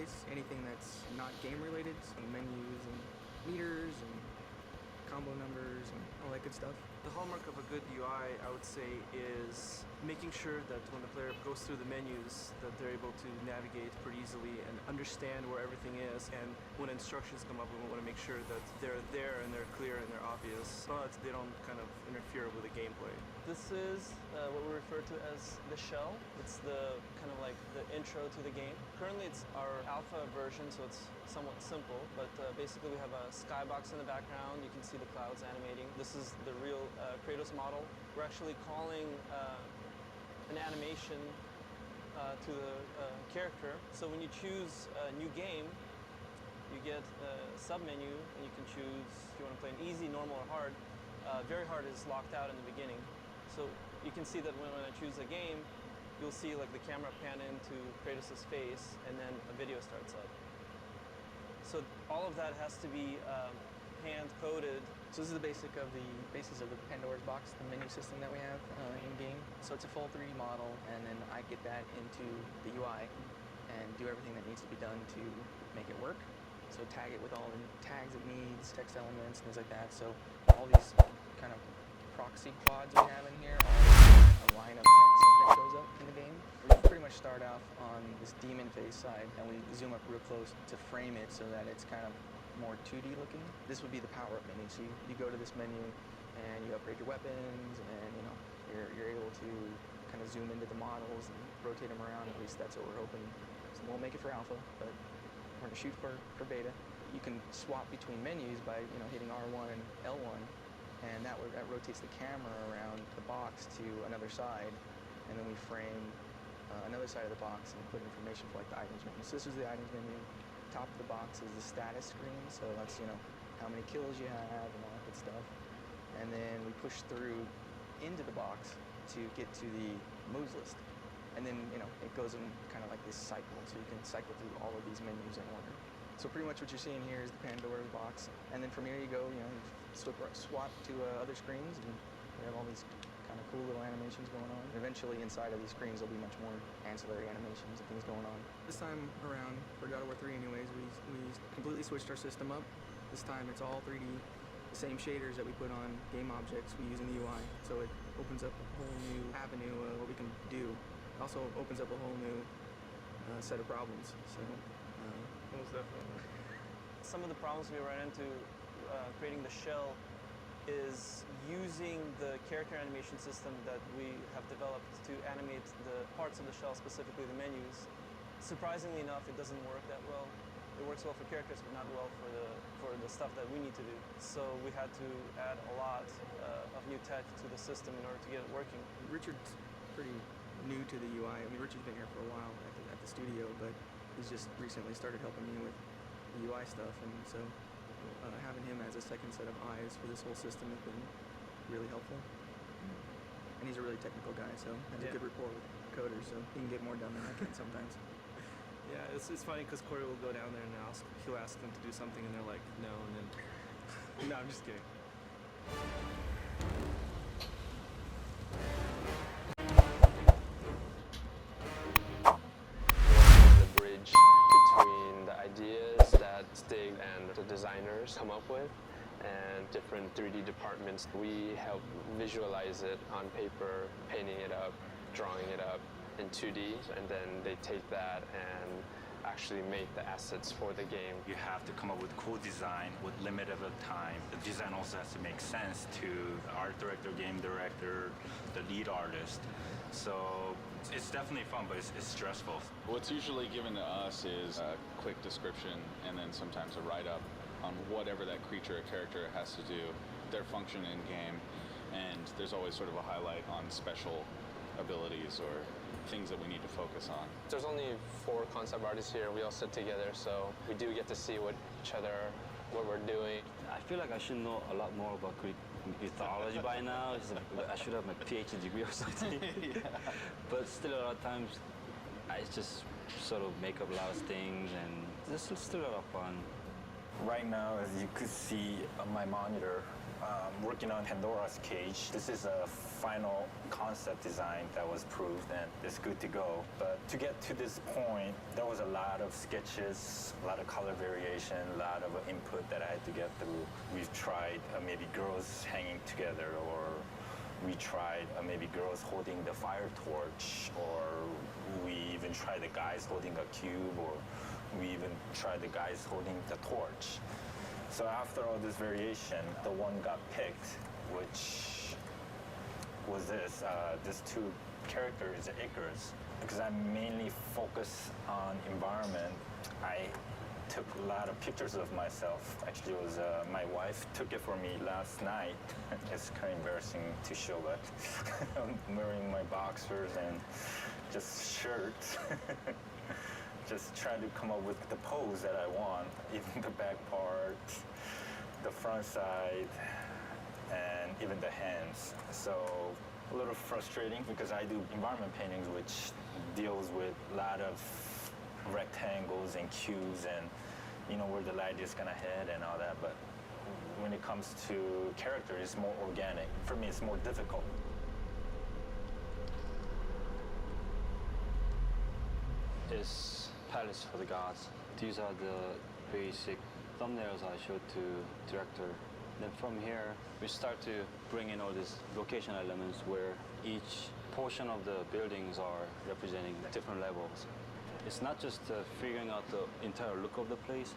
interface, anything that's not game related, so menus and meters and combo numbers and all that good stuff. The hallmark of a good UI, I would say, is making sure that when the player goes through the menus, that they're able to navigate pretty easily and understand where everything is. And when instructions come up, we want to make sure that they're there and they're clear and they're obvious, but they don't kind of interfere with the gameplay. This is what we refer to as the shell. It's the kind of like the intro to the game. Currently, it's our alpha version, so it's somewhat simple, but basically we have a skybox in the background. You can see the clouds animating. This is the real Kratos model. We're actually calling an animation to the character. So when you choose a new game, you get a sub-menu and you can choose if you want to play an easy, normal, or hard. Very hard is locked out in the beginning. So you can see that when I choose a game, you'll see like the camera pan into Kratos' face and then a video starts up. So all of that has to be hand-coded. So this is the basis of the Pandora's box, the menu system that we have in-game. So it's a full 3D model, and then I get that into the UI and do everything that needs to be done to make it work. So tag it with all the tags it needs, text elements, things like that. So all these kind of proxy quads we have in here are a line of text that shows up in the game. We pretty much start off on this demon face side, and we zoom up real close to frame it so that it's kind of more 2D looking. This would be the power-up menu. So you go to this menu and you upgrade your weapons, and you're able to kind of zoom into the models and rotate them around. At least that's what we're hoping. So we'll make it for alpha, but we're gonna shoot for beta. You can swap between menus by hitting R1 and L1, and that rotates the camera around the box to another side, and then we frame another side of the box and put information for like the items menu. So this is the items menu. Top of the box is the status screen, so that's how many kills you have and all that good stuff. And then we push through into the box to get to the moves list. And then it goes in kind of like this cycle, so you can cycle through all of these menus in order. So pretty much what you're seeing here is the Pandora's box, and then from here you go, you swap to other screens, and we have all these kind of cool little animations going on. Eventually inside of these screens there'll be much more ancillary animations and things going on. This time around, for God of War 3 anyways, we completely switched our system up. This time it's all 3D, the same shaders that we put on game objects we use in the UI. So it opens up a whole new avenue of what we can do. It also opens up a whole new set of problems. So most definitely. Some of the problems we ran into creating the shell is using the character animation system that we have developed to animate the parts of the shell, specifically the menus. Surprisingly enough, it doesn't work that well. It works well for characters, but not well for the stuff that we need to do. So we had to add a lot of new tech to the system in order to get it working. Richard's pretty new to the UI. I mean, Richard's been here for a while at the studio, but he's just recently started helping me with the UI stuff, and so having him as a second set of eyes for this whole system has been really helpful. And he's a really technical guy, so has a good rapport with coders, so he can get more done than I can sometimes. Yeah, it's funny because Corey will go down there and he'll ask them to do something, and they're like, no, and then no, I'm just kidding. The bridge between the ideas that Stig and the designers come up with and different 3D departments. We help visualize it on paper, painting it up, drawing it up in 2D, and then they take that and actually make the assets for the game. You have to come up with cool design with limited time. The design also has to make sense to the art director, game director, the lead artist. So it's definitely fun, but it's stressful. What's usually given to us is a quick description and then sometimes a write-up on whatever that creature or character has to do, their function in game, and there's always sort of a highlight on special abilities or things that we need to focus on. There's only 4 concept artists here. We all sit together, so we do get to see what we're doing. I feel like I should know a lot more about Greek mythology by now. I should have my PhD degree or something. Yeah. But still, a lot of times, I just sort of make up a lot of things, and it's still a lot of fun. Right now, as you could see on my monitor, Working on Pandora's Cage. This is a final concept design that was proved and it's good to go. But to get to this point, there was a lot of sketches, a lot of color variation, a lot of input that I had to get through. We've tried maybe girls hanging together, or we tried maybe girls holding the fire torch, or we even tried the guys holding a cube, or we even tried the guys holding the torch. So after all this variation, the one got picked, which was this two characters, Icarus. Because I mainly focus on environment, I took a lot of pictures of myself. Actually, it was my wife took it for me last night. It's kind of embarrassing to show, but I'm wearing my boxers and just shirt. Just trying to come up with the pose that I want, even the back part, the front side, and even the hands. So a little frustrating because I do environment paintings, which deals with a lot of rectangles and cubes and where the light is gonna head and all that. But when it comes to character, it's more organic. For me, it's more difficult. It's palace for the gods. These are the basic thumbnails I showed to director. Then from here, we start to bring in all these location elements where each portion of the buildings are representing different levels. It's not just figuring out the entire look of the place.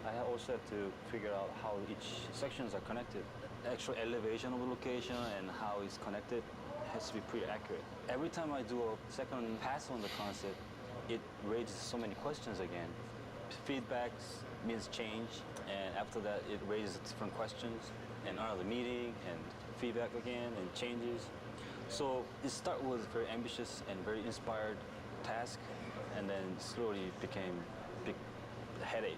I also have to figure out how each sections are connected. The actual elevation of the location and how it's connected has to be pretty accurate. Every time I do a second pass on the concept, it raises so many questions again. Feedbacks means change, and after that it raises different questions, and another meeting, and feedback again, and changes. So it started with a very ambitious and very inspired task, and then slowly became a big headache.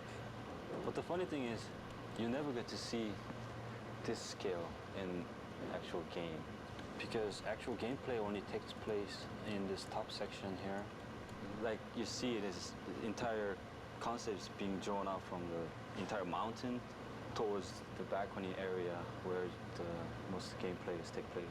But the funny thing is, you never get to see this scale in actual game, because actual gameplay only takes place in this top section here. Like you see, it is the entire concept is being drawn out from the entire mountain towards the balcony area where the most gameplays take place.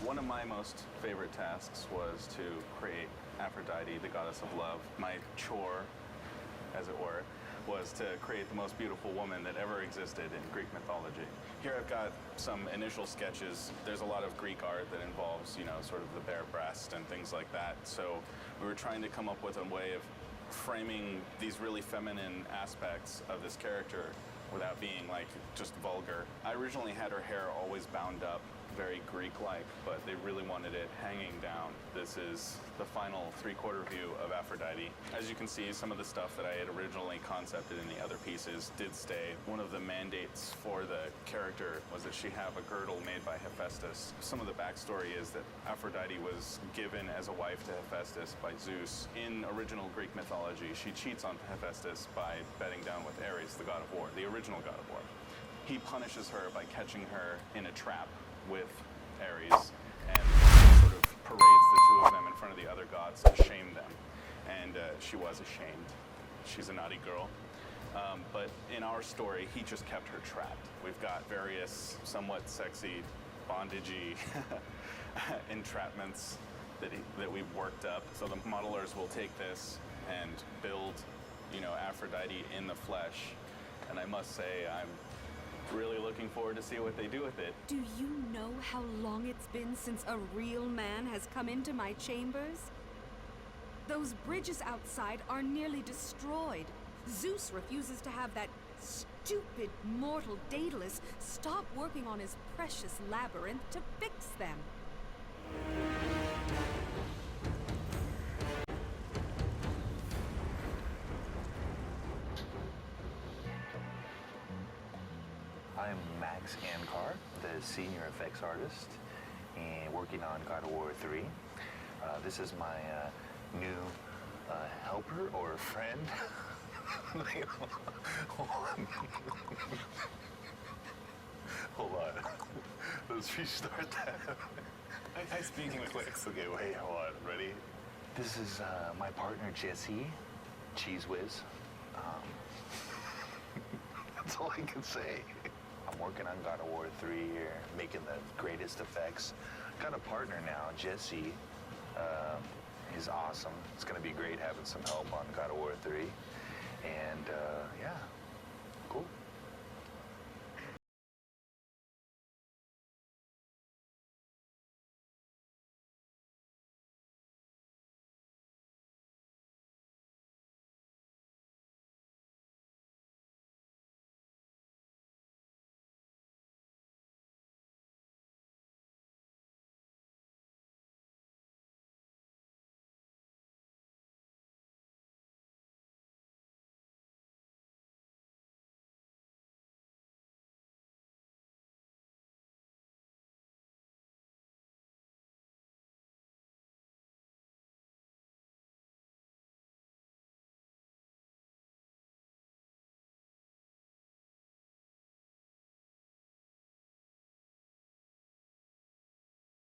One of my most favorite tasks was to create Aphrodite, the goddess of love. My chore, as it were, was to create the most beautiful woman that ever existed in Greek mythology. Here I've got some initial sketches. There's a lot of Greek art that involves, sort of the bare breast and things like that. So we were trying to come up with a way of framing these really feminine aspects of this character without being just vulgar. I originally had her hair always bound up, very Greek-like, but they really wanted it hanging down. This is the final three-quarter view of Aphrodite. As you can see, some of the stuff that I had originally concepted in the other pieces did stay. One of the mandates for the character was that she have a girdle made by Hephaestus. Some of the backstory is that Aphrodite was given as a wife to Hephaestus by Zeus. In original Greek mythology, she cheats on Hephaestus by bedding down with Ares, the god of war, the original god of war. He punishes her by catching her in a trap with Ares and sort of parades the two of them in front of the other gods to shame them. And she was ashamed. She's a naughty girl. But in our story, he just kept her trapped. We've got various somewhat sexy, bondagey entrapments that we've worked up. So the modelers will take this and build, Aphrodite in the flesh. And I must say, I'm really looking forward to see what they do with it. Do you know how long it's been since a real man has come into my chambers? Those bridges outside are nearly destroyed. Zeus refuses to have that stupid mortal Daedalus stop working on his precious labyrinth to fix them. I'm Max Ankar, the senior effects artist, and working on God of War 3. This is my new helper or friend. Hold on. Let's restart that. I speak English. Okay, wait, hold on. Ready? This is my partner Jesse, Cheese Whiz. That's all I can say. I'm working on God of War 3 here, making the greatest effects. Got a partner now, Jesse. He's awesome. It's gonna be great having some help on God of War 3. And yeah, cool.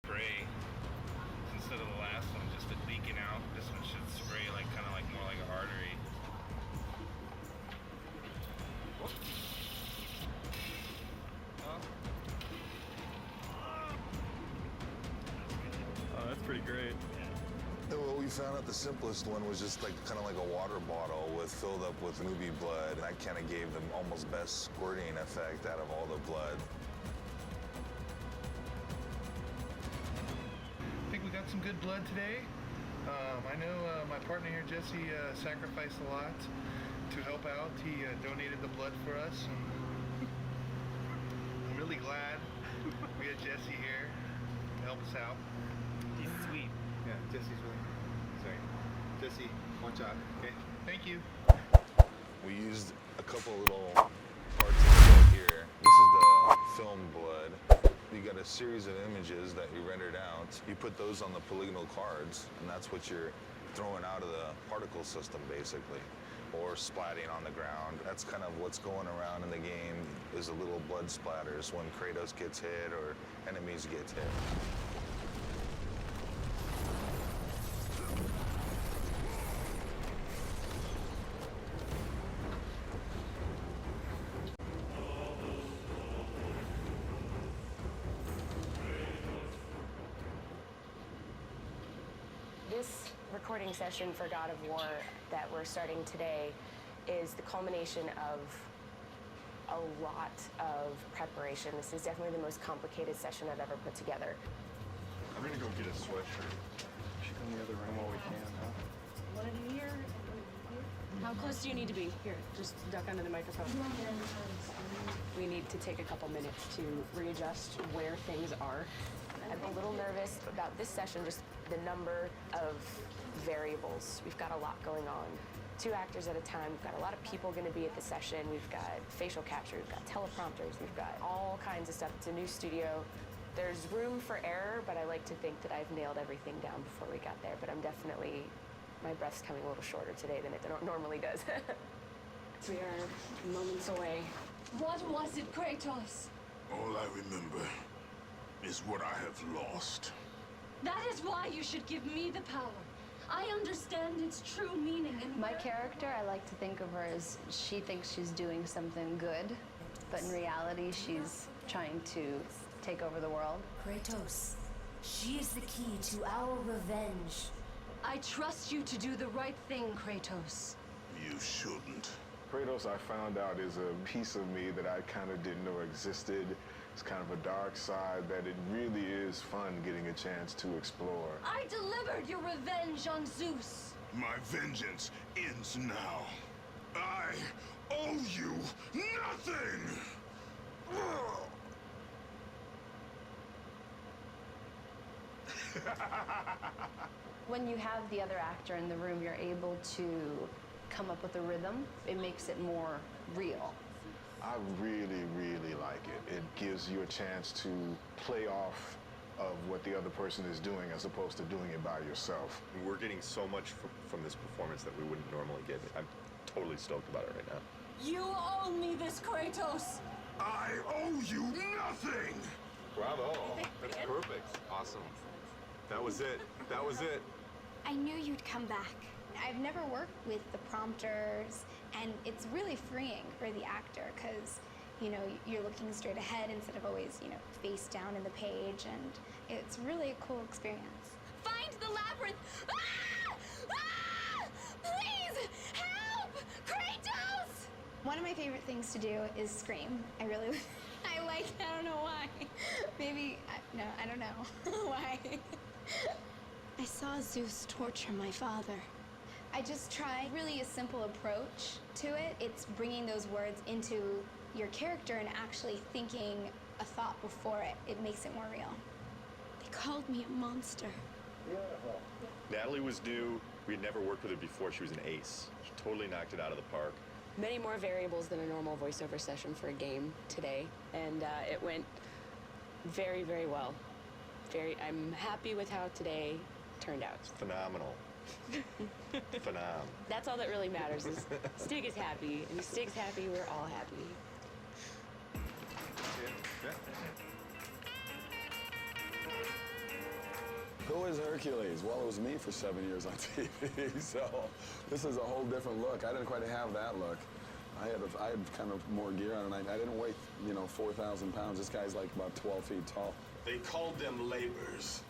Spray instead of the last one just been leaking out. This one should spray like kind of like more like an artery. Oh, that's pretty great. And what we found out, the simplest one was just like kind of like a water bottle filled up with movie blood. That kind of gave them almost best squirting effect out of all the blood. I think we got some good blood today. I know my partner here, Jesse, sacrificed a lot to help out. He donated the blood for us. And I'm really glad we had Jesse here to help us out. He's sweet. Yeah, Jesse's really sorry. Jesse, watch out, okay? Thank you. We used a couple little parts of the blood here. This is the film blood. You got a series of images that you rendered out. You put those on the polygonal cards, and that's what you're throwing out of the particle system, basically, or splatting on the ground. That's kind of what's going around in the game, is the little blood splatters when Kratos gets hit or enemies get hit. This recording session for God of War that we're starting today is the culmination of a lot of preparation. This is definitely the most complicated session I've ever put together. I'm gonna go get a sweatshirt. We should go in the other room while we can, huh? What do you hear? How close do you need to be? Here, just duck under the microphone. We need to take a couple minutes to readjust where things are. I'm a little nervous about this session, just the number of variables. We've got a lot going on. 2 actors at a time. We've got a lot of people going to be at the session. We've got facial capture, we've got teleprompters, we've got all kinds of stuff. It's a new studio. There's room for error, but I like to think that I've nailed everything down before we got there. But I'm definitely, my breath's coming a little shorter today than it normally does. We are moments away. What was it, Kratos? All I remember is what I have lost. That is why you should give me the power. I understand its true meaning. And my character, I like to think of her as she thinks she's doing something good, but in reality, she's trying to take over the world. Kratos, she is the key to our revenge. I trust you to do the right thing, Kratos. You shouldn't. Kratos, I found out, is a piece of me that I kind of didn't know existed. It's kind of a dark side that it really is fun getting a chance to explore. I delivered your revenge on Zeus. My vengeance ends now. I owe you nothing! When you have the other actor in the room, you're able to come up with a rhythm. It makes it more real. I really, really like it. It gives you a chance to play off of what the other person is doing as opposed to doing it by yourself. We're getting so much from this performance that we wouldn't normally get. I'm totally stoked about it right now. You owe me this, Kratos! I owe you nothing! Bravo! That's perfect. Awesome. That was it. That was it. I knew you'd come back. I've never worked with the prompters And it's really freeing for the actor because, you know, you're looking straight ahead instead of always, you know, face down in the page, and it's really a cool experience. Find the labyrinth! Ah! Ah! Please! Help! Kratos! One of my favorite things to do is scream. I really, I don't know why. Maybe, no, I don't know why. I saw Zeus torture my father. I just try really a simple approach to it. It's bringing those words into your character and actually thinking a thought before it. It makes it more real. They called me a monster. Beautiful. Natalie was new. We had never worked with her before. She was an ace. She totally knocked it out of the park. Many more variables than a normal voiceover session for a game today, and it went very, very well. I'm happy with how today turned out. Phenomenal. Phenom. That's all that really matters is Stig is happy, and if Stig's happy, we're all happy. Who is Hercules? Well, it was me for 7 years on TV, so this is a whole different look. I didn't quite have that look. I had kind of more gear on, and I didn't weigh, you know, 4,000 pounds. This guy's like about 12 feet tall. They called them labors.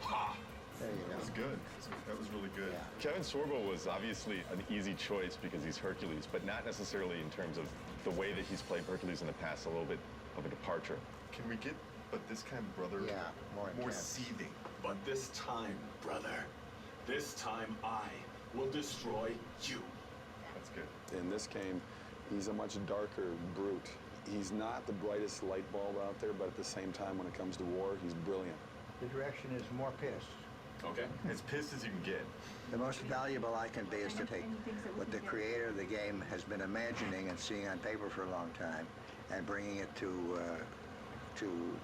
Ha! There you go. That was good. That was really good. Yeah. Kevin Sorbo was obviously an easy choice because he's Hercules, but not necessarily in terms of the way that he's played Hercules in the past, a little bit of a departure. Can we get, but this kind of brother, more seething? But this time, brother, this time I will destroy you. That's good. In this game, he's a much darker brute. He's not the brightest light bulb out there, but at the same time, when it comes to war, he's brilliant. The direction is more pissed. Okay. As pissed as you can get. The most valuable I can be is to take what the creator of the game has been imagining and seeing on paper for a long time, and bringing it to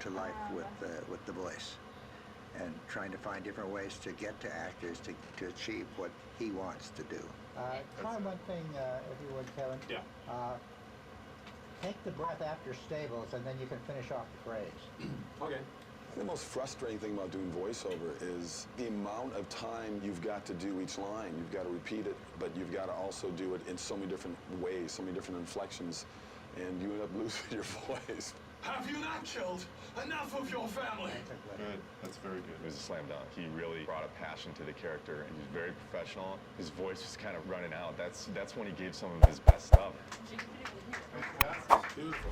life with the voice, and trying to find different ways to get to actors to achieve what he wants to do. Try one thing, if you would, Kevin. Yeah. Take the breath after stables, and then you can finish off the phrase. Okay. The most frustrating thing about doing voiceover is the amount of time you've got to do each line. You've got to repeat it, but you've got to also do it in so many different ways, so many different inflections, and you end up losing your voice. Have you not killed enough of your family? Good. That's very good. It was a slam dunk. He really brought a passion to the character, and he's very professional. His voice was kind of running out. That's when he gave some of his best stuff. That's beautiful.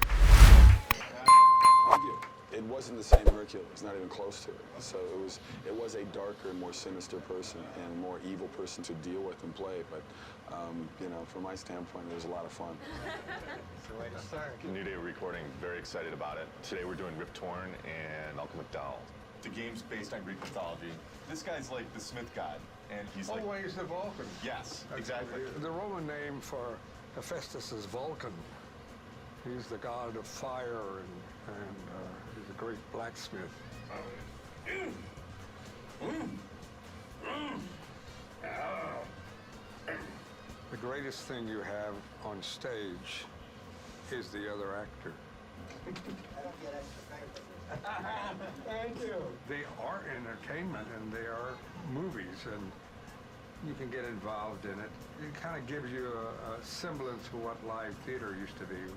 Thank you. It wasn't the same Hercules, not even close to it. So it was a darker, more sinister person and a more evil person to deal with and play. But you know, from my standpoint, it was a lot of fun. It's the way to start. New day of recording. Very excited about it. Today we're doing Rip Torn and Malcolm McDowell. The game's based on Greek mythology. This guy's like the Smith god, and he's like. Always the Vulcan. Yes, exactly. The Roman name for Hephaestus is Vulcan. He's the god of fire and he's a great blacksmith. The greatest thing you have on stage is the other actor. Thank you. They are entertainment and they are movies, and you can get involved in it. It kind of gives you a semblance of what live theater used to be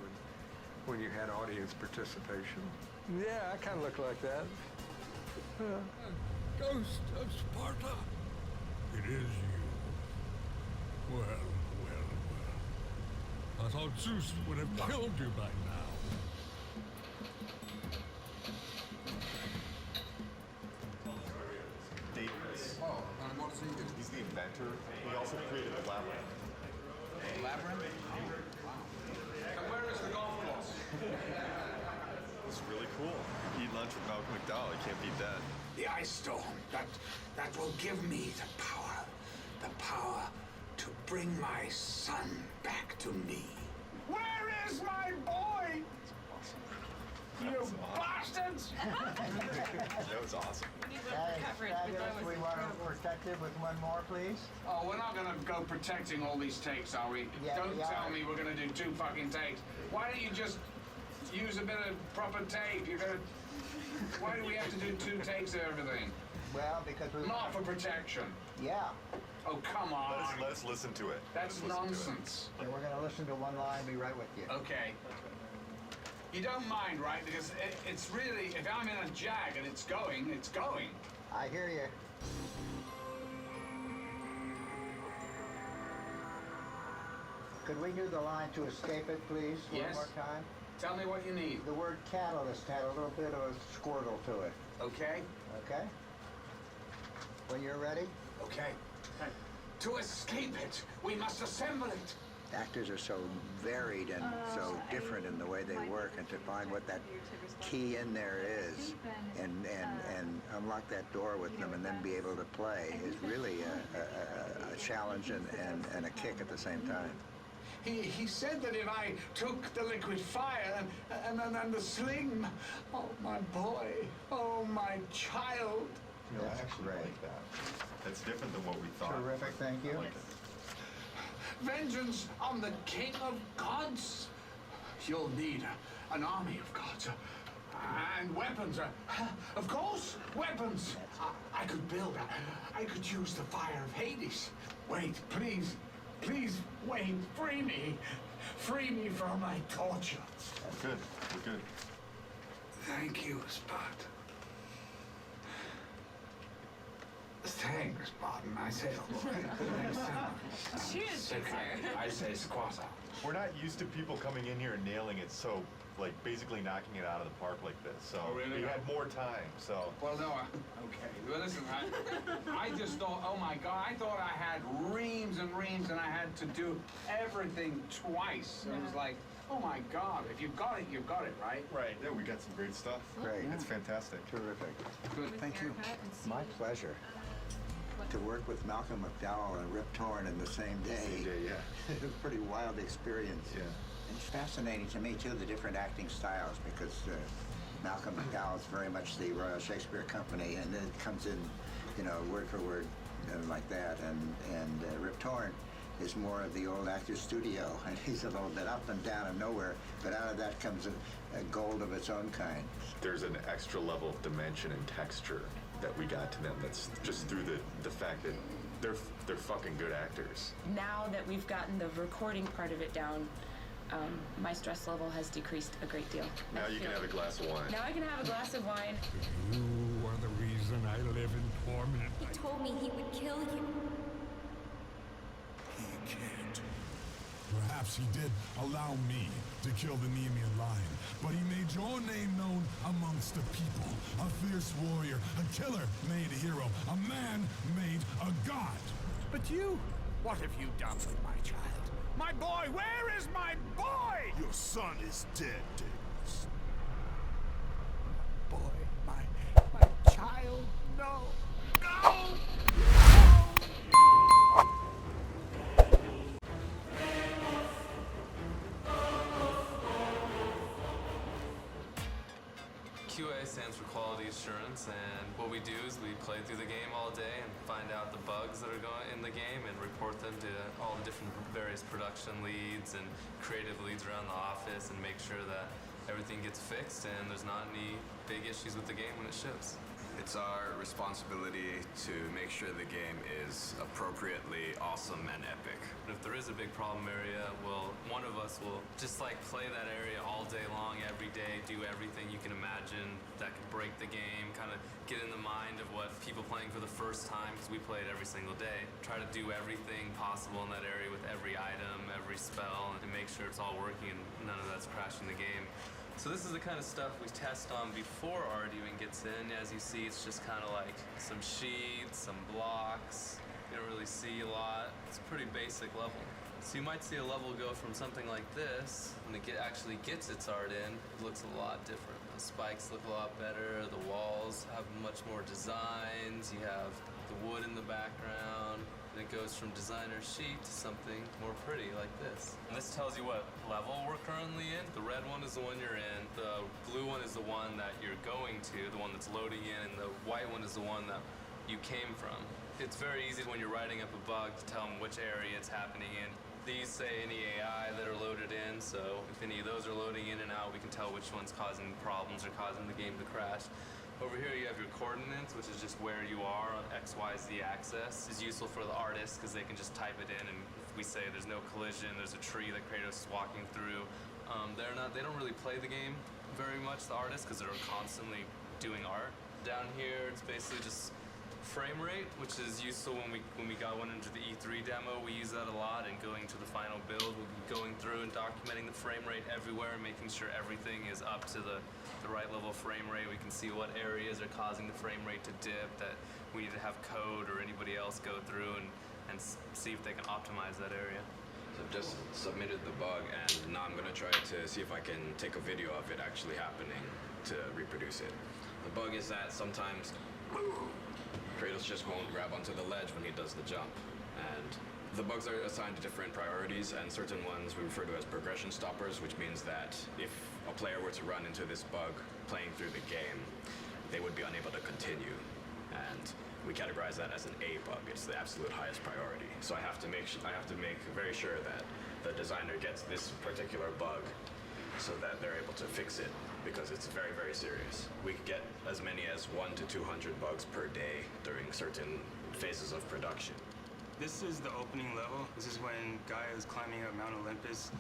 when you had audience participation. Yeah, I kind of look like that. Ghost of Sparta. It is you. Well. I thought Zeus would have killed you by now. Davis. Oh, and what is he? He's the inventor. He also created the labyrinth. Labyrinth? And where is the golf course? It's really cool. Eat lunch with Malcolm McDowell. You can't beat that. The ice storm, that will give me the power to bring my son back to me. Where is my boy? You bastards! That was awesome. We want to protect it with one more, please. Oh, we're not gonna go protecting all these takes, are we? Yeah, Don't tell me we're gonna do 2 fucking takes. Why don't you just use a bit of proper tape? Why do we have to do 2 takes of everything? Well, because we... Not for protection. Yeah. Oh, come on. Let's listen to it. That's nonsense. And we're going to listen to one line, be right with you. Okay. You don't mind, right? Because it's really, if I'm in a jag and it's going, it's going. I hear you. Could we do the line to escape it, please, Yes. one more time? Tell me what you need. The word catalyst had a little bit of a squirtle to it. Okay? Okay? When you're ready? Okay. To escape it, we must assemble it. Actors are so varied and so different in the way they work, and to find what that key in there is and unlock that door with them and then be able to play is really a challenge and a kick at the same time. He said that if I took the liquid fire and the sling, oh my boy, oh my child. You know, I actually like that. That's different than what we thought. Terrific, thank you. I like it. Vengeance on the king of gods. You'll need an army of gods. And weapons. Of course, weapons. I could build. I could use the fire of Hades. Wait, please. Please, Wayne, free me. Free me from my torture. Good. We're good. Thank you, Spot. Thanks, Spartan. I say, thanks so much. Cheers, I say squatter. We're not used to people coming in here and nailing it so, like, basically knocking it out of the park like this. So Oh, really? we had more time, so. Well, no, okay. Well, listen, I just thought, oh my God, I thought I had reams and reams and I had to do everything twice. It was like, oh my God, if you've got it, you've got it, right? Right. Yeah, we got some great stuff. Great. It's fantastic. Terrific. Good, thank you. My pleasure. To work with Malcolm McDowell and Rip Torn in the same day. Yeah. It was a pretty wild experience. Yeah. And it's fascinating to me, too, the different acting styles, because Malcolm McDowell is very much the Royal Shakespeare Company, and it comes in, you know, word for word like that. And Rip Torn is more of the old actor's studio, and he's a little bit up and down and nowhere, but out of that comes a gold of its own kind. There's an extra level of dimension and texture that we got to them that's just through the fact that they're fucking good actors. Now that we've gotten the recording part of it down, my stress level has decreased a great deal. Now you can have a glass of wine. Now I can have a glass of wine. You are the reason I live in torment. He told me he would kill you. He can't. Perhaps he did allow me to kill the Nemean lion, but he made your name known amongst the people. A fierce warrior, a killer made a hero, a man made a god. But you, what have you done with my child? My boy, where is my boy? Your son is dead, Davis. Boy, my child, no. No! QA stands for quality assurance, and what we do is we play through the game all day and find out the bugs that are going in the game and report them to all the different various production leads and creative leads around the office and make sure that everything gets fixed and there's not any big issues with the game when it ships. It's our responsibility to make sure the game is appropriately awesome and epic. If there is a big problem area, well, one of us will just like play that area all day long, every day, do everything you can imagine that could break the game, kind of get in the mind of what people playing for the first time, because we play it every single day. Try to do everything possible in that area with every item, every spell, and make sure it's all working and none of that's crashing the game. So this is the kind of stuff we test on before art even gets in. As you see, it's just kind of like some sheets, some blocks. You don't really see a lot. It's a pretty basic level. So you might see a level go from something like this, when it actually gets its art in, it looks a lot different. The spikes look a lot better, the walls have much more designs, you have the wood in the background, and it goes from designer sheet to something more pretty like this. And this tells you what level we're currently in. The red one is the one you're in, the blue one is the one that you're going to, the one that's loading in, and the white one is the one that you came from. It's very easy when you're writing up a bug to tell them which area it's happening in. These say any AI that are loaded in, so if any of those are loading in and out, we can tell which one's causing problems or causing the game to crash. Over here you have your coordinates, which is just where you are on X, Y, Z axis. It's useful for the artists because they can just type it in, and if we say there's no collision, there's a tree that Kratos is walking through. They don't really play the game very much, the artists, because they're constantly doing art. Down here, it's basically just frame rate, which is useful when we got one into the E3 demo. We use that a lot, and going to the final build, we'll be going through and documenting the frame rate everywhere and making sure everything is up to the right level of frame rate. We can see what areas are causing the frame rate to dip that we need to have code or anybody else go through and see if they can optimize that area. So I've just submitted the bug, and now I'm gonna try to see if I can take a video of it actually happening to reproduce it. The bug is that sometimes Kratos just won't grab onto the ledge when he does the jump. And the bugs are assigned to different priorities, and certain ones we refer to as progression stoppers, which means that if a player were to run into this bug playing through the game, they would be unable to continue. And we categorize that as an A bug. It's the absolute highest priority. So I have to make very sure that the designer gets this particular bug so that they're able to fix it, because it's very, very serious. We could get as many as 100 to 200 bugs per day during certain phases of production. This is the opening level. This is when Gaia is climbing up Mount Olympus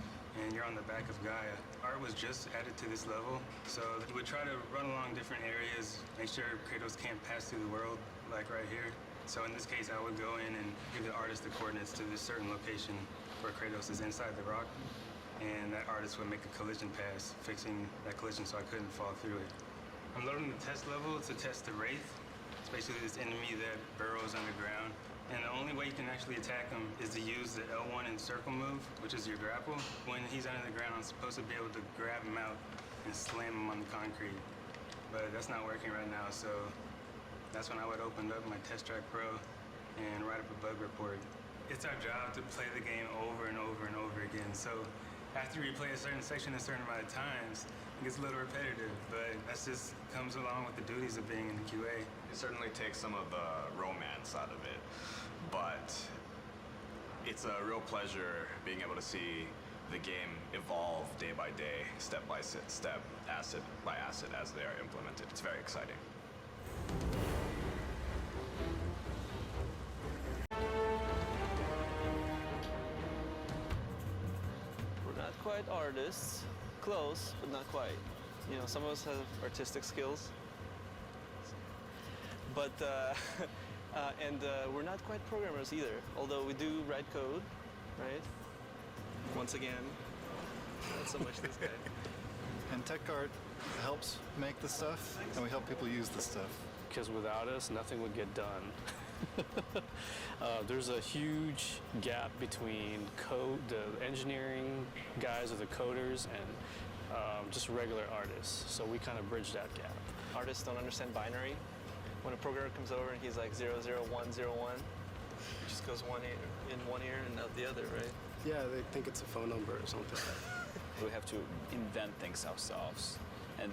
and you're on the back of Gaia. Art was just added to this level, so you would try to run along different areas, make sure Kratos can't pass through the world, like right here. So in this case, I would go in and give the artist the coordinates to this certain location where Kratos is inside the rock, and that artist would make a collision pass, fixing that collision so I couldn't fall through it. I'm loading the test level to test the Wraith. It's basically this enemy that burrows underground. And the only way you can actually attack him is to use the L1 and circle move, which is your grapple. When he's under the ground, I'm supposed to be able to grab him out and slam him on the concrete. But that's not working right now, so that's when I would open up my Test Track Pro and write up a bug report. It's our job to play the game over and over and over again. So after you play a certain section a certain amount of times, it gets a little repetitive, but that just comes along with the duties of being in the QA. It certainly takes some of the romance out of it, but it's a real pleasure being able to see the game evolve day by day, step by step, asset by asset as they are implemented. It's very exciting. We're not quite artists. Close, but not quite. You know, some of us have artistic skills, but we're not quite programmers either. Although we do write code, right? Once again, not so much this guy. And tech art helps make the stuff, and we help people use the stuff. Because without us, nothing would get done. There's a huge gap between the engineering guys or the coders and just regular artists. So we kind of bridge that gap. Artists don't understand binary. When a programmer comes over and he's like 00101, it just goes one ear in one ear and out the other, right? Yeah, they think it's a phone number or something. We have to invent things ourselves and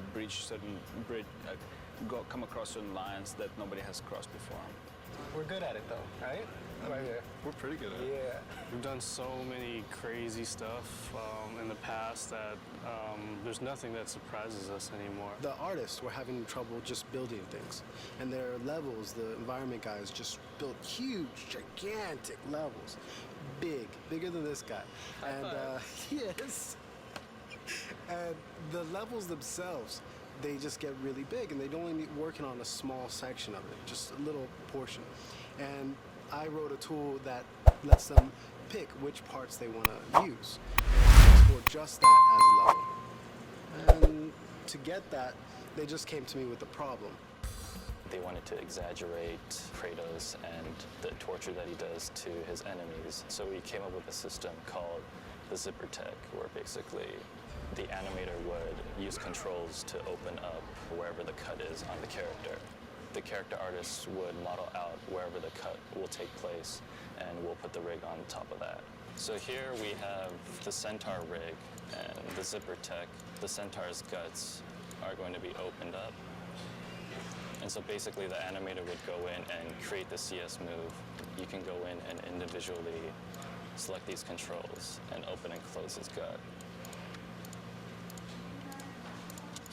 come across certain lines that nobody has crossed before. We're good at it though, right? Right here. We're pretty good at it. Yeah. We've done so many crazy stuff in the past that there's nothing that surprises us anymore. The artists were having trouble just building things. And their levels, the environment guys just built huge, gigantic levels. Bigger than this guy. Yes. And the levels themselves, they just get really big, and they'd only be working on a small section of it, just a little portion. And I wrote a tool that lets them pick which parts they want to use for just that as a level. And to get that, they just came to me with a problem. They wanted to exaggerate Kratos and the torture that he does to his enemies. So we came up with a system called the zipper tech, where basically the animator would use controls to open up wherever the cut is on the character. The character artists would model out wherever the cut will take place, and we'll put the rig on top of that. So here we have the Centaur rig and the zipper tech. The Centaur's guts are going to be opened up. And so basically the animator would go in and create the CS move. You can go in and individually select these controls and open and close his gut.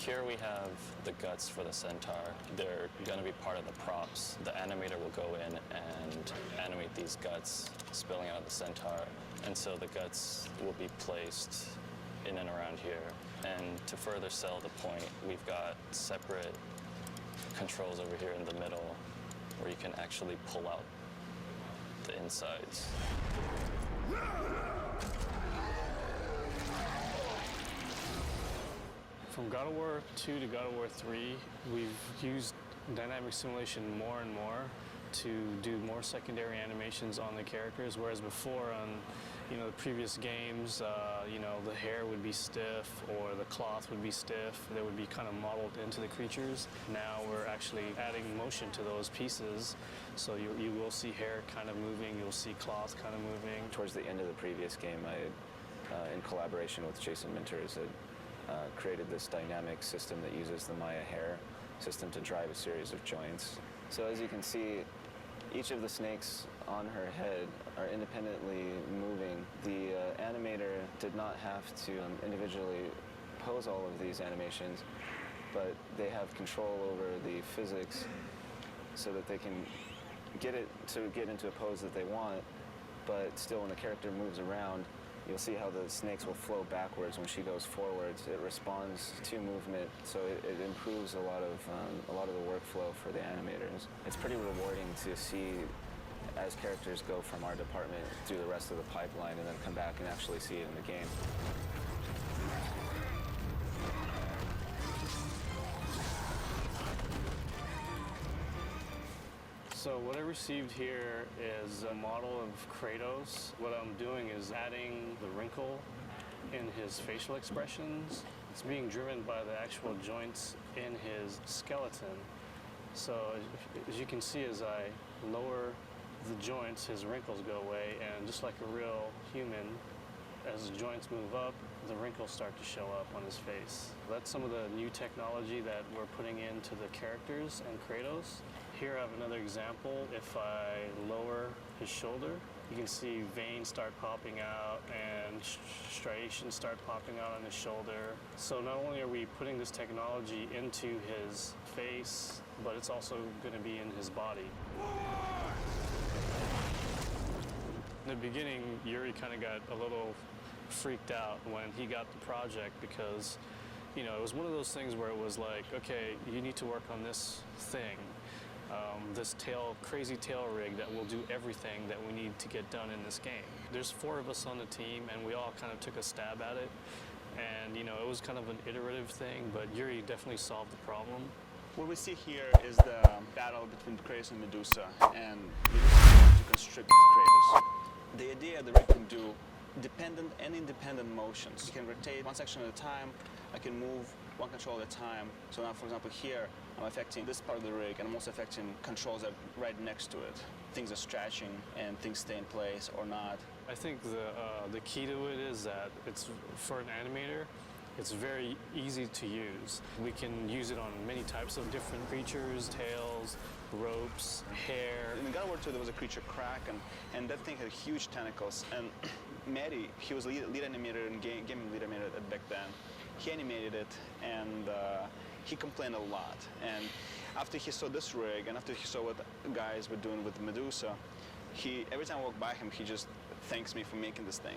Here we have the guts for the centaur. They're going to be part of the props. The animator will go in and animate these guts spilling out of the centaur. And so the guts will be placed in and around here. And to further sell the point, we've got separate controls over here in the middle where you can actually pull out the insides. From God of War 2 to God of War 3, we've used dynamic simulation more and more to do more secondary animations on the characters, whereas before on the previous games, the hair would be stiff or the cloth would be stiff. They would be kind of modeled into the creatures. Now we're actually adding motion to those pieces, so you will see hair kind of moving, you'll see cloth kind of moving. Towards the end of the previous game, I, in collaboration with Jason Minters, had created this dynamic system that uses the Maya hair system to drive a series of joints. So as you can see, each of the snakes on her head are independently moving. The animator did not have to individually pose all of these animations, but they have control over the physics so that they can get it to get into a pose that they want, but still when the character moves around, you'll see how the snakes will flow backwards when she goes forwards. It responds to movement, so it improves a lot of the workflow for the animators. It's pretty rewarding to see as characters go from our department through the rest of the pipeline and then come back and actually see it in the game. So what I received here is a model of Kratos. What I'm doing is adding the wrinkle in his facial expressions. It's being driven by the actual joints in his skeleton. So as you can see, as I lower the joints, his wrinkles go away, and just like a real human, as the joints move up, the wrinkles start to show up on his face. That's some of the new technology that we're putting into the characters and Kratos. Here I have another example. If I lower his shoulder, you can see veins start popping out and striations start popping out on his shoulder. So not only are we putting this technology into his face, but it's also going to be in his body. In the beginning, Yuri kind of got a little freaked out when he got the project because, it was one of those things where it was like, okay, you need to work on this thing, this crazy tail rig that will do everything that we need to get done in this game. There's 4 of us on the team, and we all kind of took a stab at it. And, it was kind of an iterative thing, but Yuri definitely solved the problem. What we see here is the battle between Kratos and Medusa, and Medusa tries to constrict Kratos. The idea that we can do dependent and independent motions. You can rotate one section at a time. I can move one control at a time. So now, for example, here, I'm affecting this part of the rig, and I'm also affecting controls that are right next to it. Things are stretching, and things stay in place or not. I think the key to it is that it's, for an animator, it's very easy to use. We can use it on many types of different creatures, tails, ropes, hair. In God of War 2, there was a creature Kraken, and that thing had huge tentacles. And Matty, he was lead animator and game lead animator back then. He animated it, and he complained a lot. And after he saw this rig, and after he saw what guys were doing with Medusa, every time I walk by him, he just thanks me for making this thing.